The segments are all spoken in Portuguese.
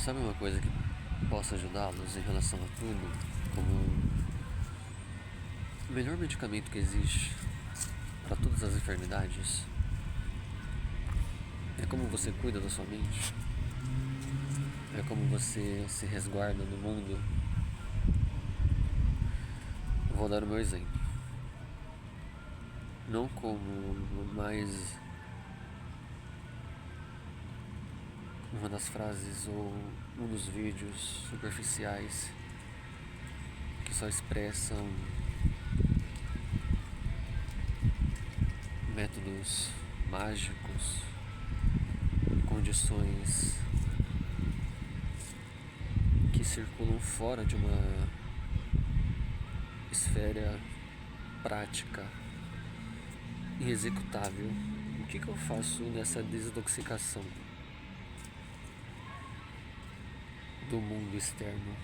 Sabe uma coisa que possa ajudá-los em relação a tudo? Como o melhor medicamento que existe para todas as enfermidades é como você cuida da sua mente, é como você se resguarda no mundo. Eu vou dar o meu exemplo. Não como mais uma das frases ou um dos vídeos superficiais que só expressam métodos mágicos, condições que circulam fora de uma esfera prática e executável. O que eu faço nessa desintoxicação do mundo externo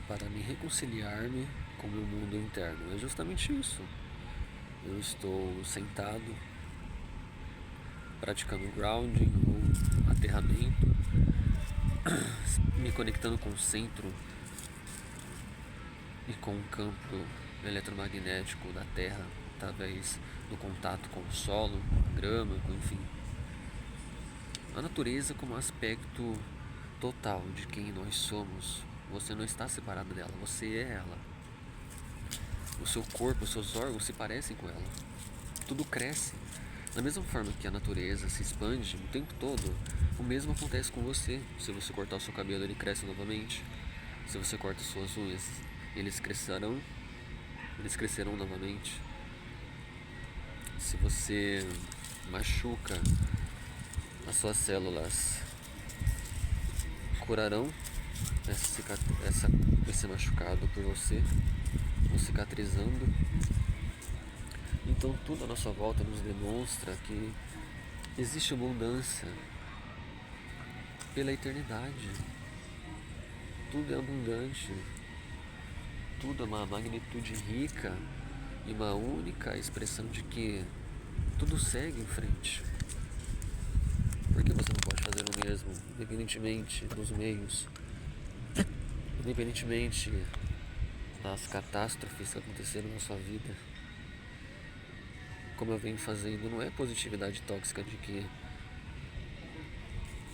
para me reconciliar-me com o meu mundo interno? É justamente isso. Eu estou sentado, praticando grounding ou aterramento, me conectando com o centro e com o campo eletromagnético da Terra, através do contato com o solo, com a grama, enfim. A natureza como aspecto total de quem nós somos. Você não está separado dela, você é ela. O seu corpo, os seus órgãos se parecem com ela. Tudo cresce. Da mesma forma que a natureza se expande o tempo todo, o mesmo acontece com você. Se você cortar o seu cabelo, ele cresce novamente. Se você corta suas unhas, eles crescerão novamente. Se você machuca, as suas células curarão esse machucado por você, vão cicatrizando. Então tudo à nossa volta nos demonstra que existe abundância pela eternidade. Tudo é abundante, tudo é uma magnitude rica e uma única expressão de que tudo segue em frente. Por que você não pode fazer o mesmo, independentemente dos meios, independentemente das catástrofes que aconteceram na sua vida? Como eu venho fazendo, não é positividade tóxica de que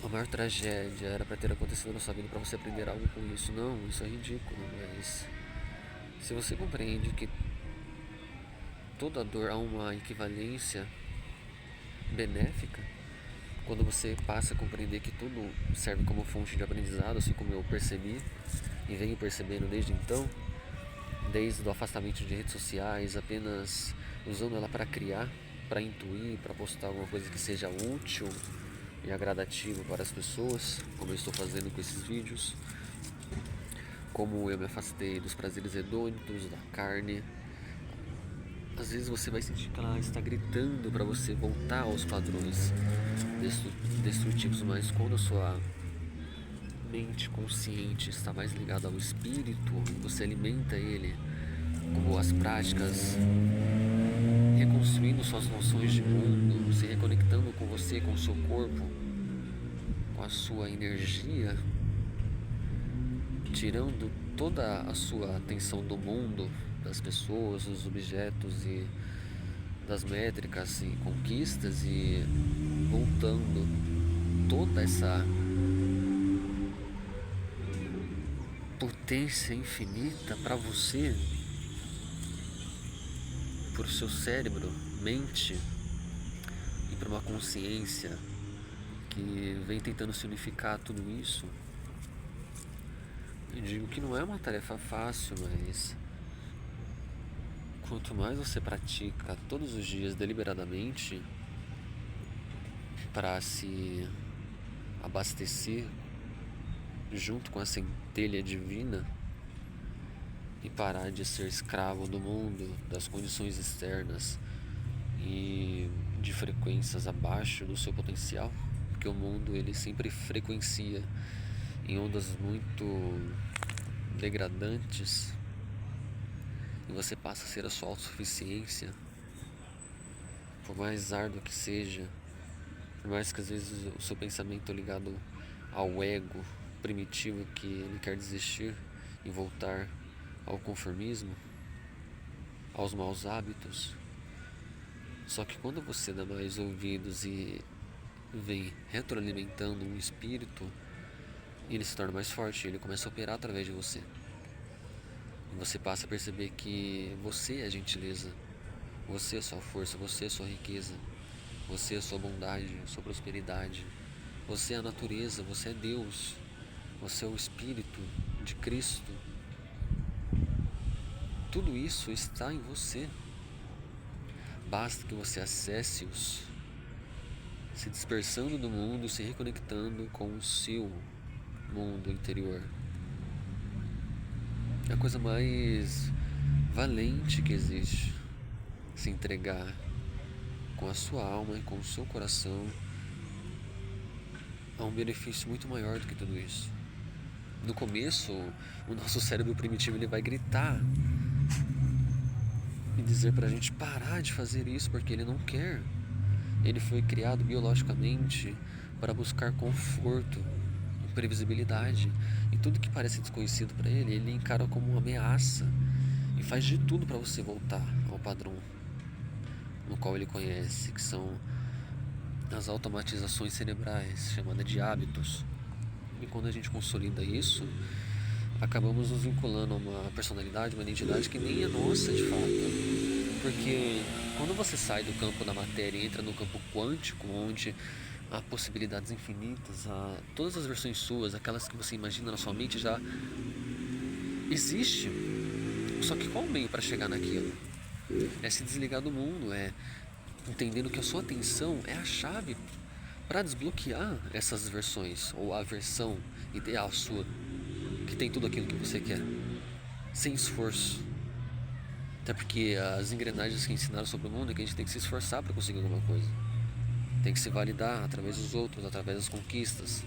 a maior tragédia era para ter acontecido na sua vida para você aprender algo com isso. Não, isso é ridículo, mas se você compreende que toda dor há uma equivalência benéfica, quando você passa a compreender que tudo serve como fonte de aprendizado, assim como eu percebi e venho percebendo desde então, desde o afastamento de redes sociais, apenas usando ela para criar, para intuir, para postar alguma coisa que seja útil e agradativo para as pessoas, como eu estou fazendo com esses vídeos, como eu me afastei dos prazeres hedônicos, da carne. Às vezes você vai sentir que ela está gritando para você voltar aos padrões destrutivos, mas quando a sua mente consciente está mais ligada ao espírito, você alimenta ele com boas práticas, reconstruindo suas noções de mundo, se reconectando com você, com o seu corpo, com a sua energia, tirando toda a sua atenção do mundo, das pessoas, dos objetos e das métricas e conquistas, e voltando toda essa potência infinita para você, para o seu cérebro, mente, e para uma consciência que vem tentando se unificar tudo isso. Eu digo que não é uma tarefa fácil, mas quanto mais você pratica todos os dias deliberadamente para se abastecer junto com a centelha divina e parar de ser escravo do mundo, das condições externas e de frequências abaixo do seu potencial, porque o mundo ele sempre frequencia em ondas muito degradantes, e você passa a ser a sua autossuficiência, por mais árduo que seja, por mais que às vezes o seu pensamento é ligado ao ego, primitivo que ele quer desistir e voltar ao conformismo, aos maus hábitos. Só que quando você dá mais ouvidos e vem retroalimentando um espírito, ele se torna mais forte, ele começa a operar através de você. E você passa a perceber que você é a gentileza, você é sua força, você é sua riqueza, você é sua bondade, sua prosperidade, você é a natureza, você é Deus, você é o Espírito de Cristo. Tudo isso está em você. Basta que você acesse-os, se dispersando do mundo, se reconectando com o seu mundo interior. É a coisa mais valente que existe, se entregar com a sua alma e com o seu coração a um benefício muito maior do que tudo isso. No começo, o nosso cérebro primitivo ele vai gritar e dizer pra gente parar de fazer isso porque ele não quer. Ele foi criado biologicamente para buscar conforto, previsibilidade, e tudo que parece desconhecido para ele, ele encara como uma ameaça e faz de tudo para você voltar ao padrão no qual ele conhece, que são as automatizações cerebrais, chamadas de hábitos. E quando a gente consolida isso, acabamos nos vinculando a uma personalidade, uma identidade que nem é nossa de fato. Porque quando você sai do campo da matéria e entra no campo quântico, onde há possibilidades infinitas, há todas as versões suas, aquelas que você imagina na sua mente já existe. Só que qual o meio para chegar naquilo? É se desligar do mundo, é entendendo que a sua atenção é a chave para desbloquear essas versões, ou a versão ideal sua, que tem tudo aquilo que você quer, sem esforço. Até porque as engrenagens que ensinaram sobre o mundo é que a gente tem que se esforçar para conseguir alguma coisa. Tem que se validar através dos outros, através das conquistas.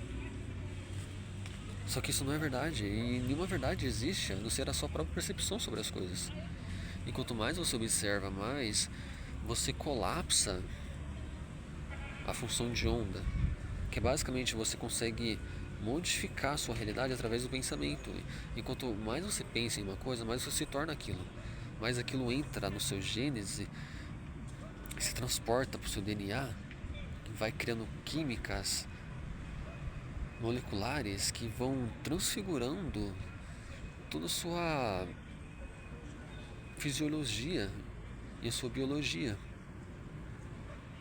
Só que isso não é verdade, e nenhuma verdade existe, a não ser a sua própria percepção sobre as coisas. E quanto mais você observa, mais você colapsa a função de onda, que é basicamente você consegue modificar a sua realidade através do pensamento. E quanto mais você pensa em uma coisa, mais você se torna aquilo. Mais aquilo entra no seu gênese, se transporta para o seu DNA, vai criando químicas moleculares que vão transfigurando toda a sua fisiologia e a sua biologia,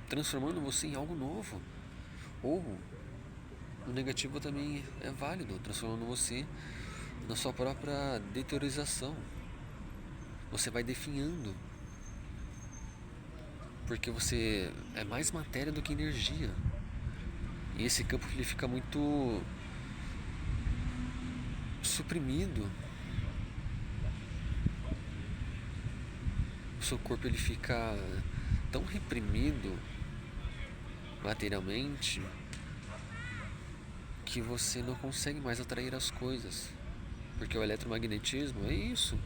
transformando você em algo novo. Ou o negativo também é válido, transformando você na sua própria deteriorização. Você vai definhando, porque você é mais matéria do que energia. E esse campo ele fica muito suprimido. O seu corpo ele fica tão reprimido materialmente que você não consegue mais atrair as coisas, porque o eletromagnetismo é isso.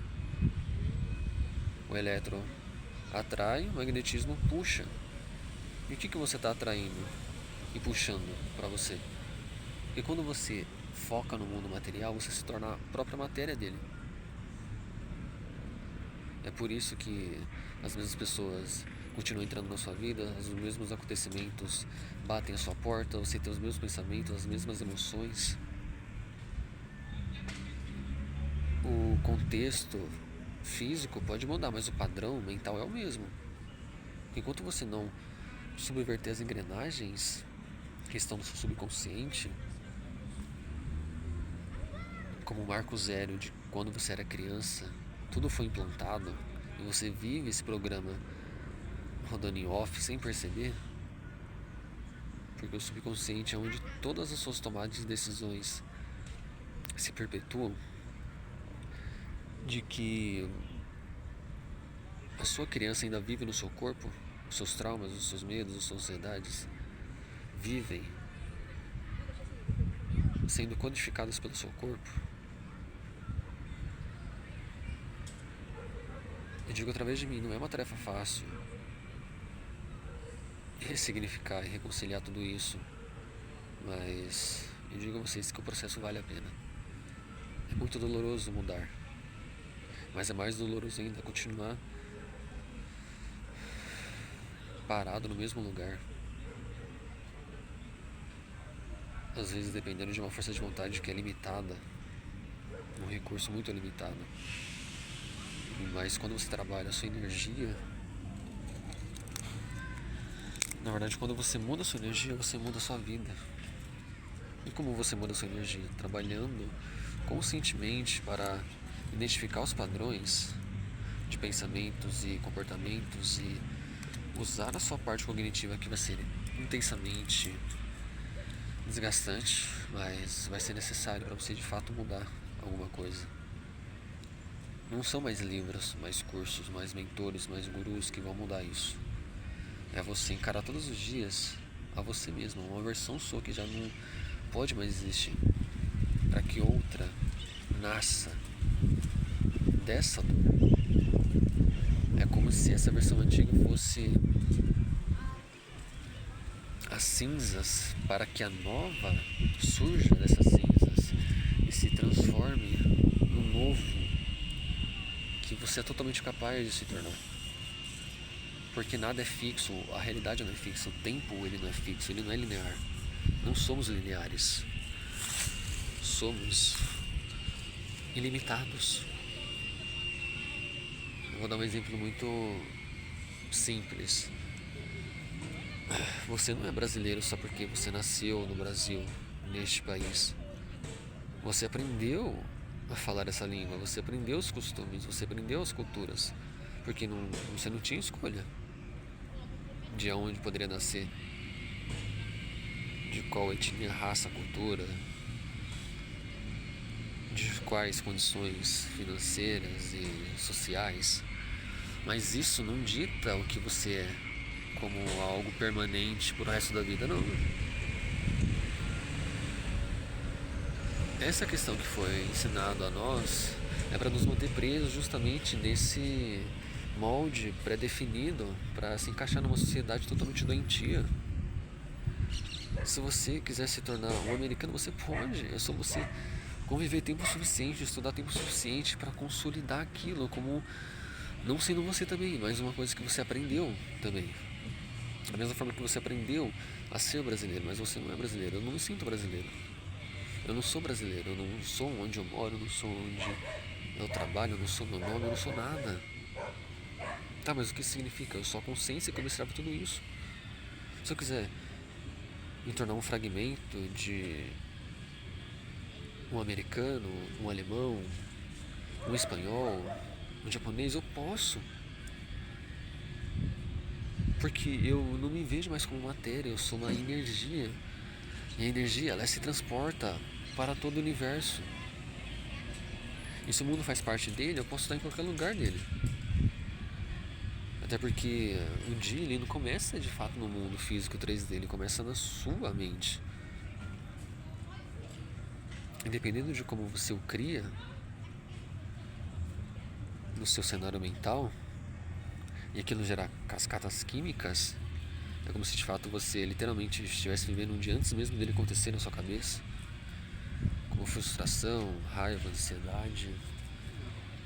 O elétron atrai, o magnetismo puxa. E o que você está atraindo e puxando para você? E quando você foca no mundo material, você se torna a própria matéria dele. É por isso que as mesmas pessoas continuam entrando na sua vida, os mesmos acontecimentos batem à sua porta, você tem os mesmos pensamentos, as mesmas emoções. O contexto físico pode mudar, mas o padrão mental é o mesmo. Enquanto você não subverter as engrenagens que estão no seu subconsciente, como o marco zero de quando você era criança, tudo foi implantado e você vive esse programa rodando em off sem perceber, porque o subconsciente é onde todas as suas tomadas de decisões se perpetuam, de que a sua criança ainda vive no seu corpo, os seus traumas, os seus medos, as suas ansiedades vivem sendo codificadas pelo seu corpo. Eu digo através de mim, não é uma tarefa fácil ressignificar e reconciliar tudo isso, mas Eu digo a vocês que o processo vale a pena. É muito doloroso mudar, mas é mais doloroso ainda continuar parado no mesmo lugar. Às vezes dependendo de uma força de vontade que é limitada, um recurso muito limitado. Mas quando você trabalha a sua energia, na verdade quando você muda a sua energia, você muda a sua vida. E como você muda a sua energia? Trabalhando conscientemente para identificar os padrões de pensamentos e comportamentos e usar a sua parte cognitiva, que vai ser intensamente desgastante, mas vai ser necessário para você de fato mudar alguma coisa. Não são mais livros, mais cursos, mais mentores, mais gurus que vão mudar isso. É você encarar todos os dias a você mesmo, uma versão sua que já não pode mais existir, para que outra nasça dessa dor. É como se essa versão antiga fosse as cinzas, para que a nova surja dessas cinzas e se transforme no novo que você é totalmente capaz de se tornar. Porque nada é fixo, a realidade não é fixa, o tempo ele não é fixo, ele não é linear. Não somos lineares, somos ilimitados. Eu vou dar um exemplo muito simples. Você não é brasileiro só porque você nasceu no Brasil, neste país. Você aprendeu a falar essa língua, você aprendeu os costumes, você aprendeu as culturas, porque você não tinha escolha de onde poderia nascer, de qual etnia, raça, cultura, de quais condições financeiras e sociais. Mas isso não dita o que você é como algo permanente pro resto da vida, não. Essa questão que foi ensinada a nós é para nos manter presos justamente nesse molde pré-definido para se encaixar numa sociedade totalmente doentia. Se você quiser se tornar um americano, você pode. É só você conviver tempo suficiente, estudar tempo suficiente para consolidar aquilo como não sendo você também, mas uma coisa que você aprendeu também. Da mesma forma que você aprendeu a ser brasileiro, mas você não é brasileiro. Eu não me sinto brasileiro. Eu não sou brasileiro, eu não sou onde eu moro, eu não sou onde eu trabalho, eu não sou meu nome, eu não sou nada. Tá, mas o que isso significa? Eu sou a consciência que eu misturava tudo isso. Se eu quiser me tornar um fragmento de um americano, um alemão, um espanhol, um japonês, eu posso. Porque eu não me vejo mais como matéria, eu sou uma energia. E a energia, ela se transporta para todo o universo. E se o mundo faz parte dele, eu posso estar em qualquer lugar dele. Até porque o dia ele não começa de fato no mundo físico 3D, ele começa na sua mente. E dependendo de como você o cria, no seu cenário mental, e aquilo gerar cascatas químicas, é como se de fato você literalmente estivesse vivendo um dia antes mesmo dele acontecer na sua cabeça, como frustração, raiva, ansiedade.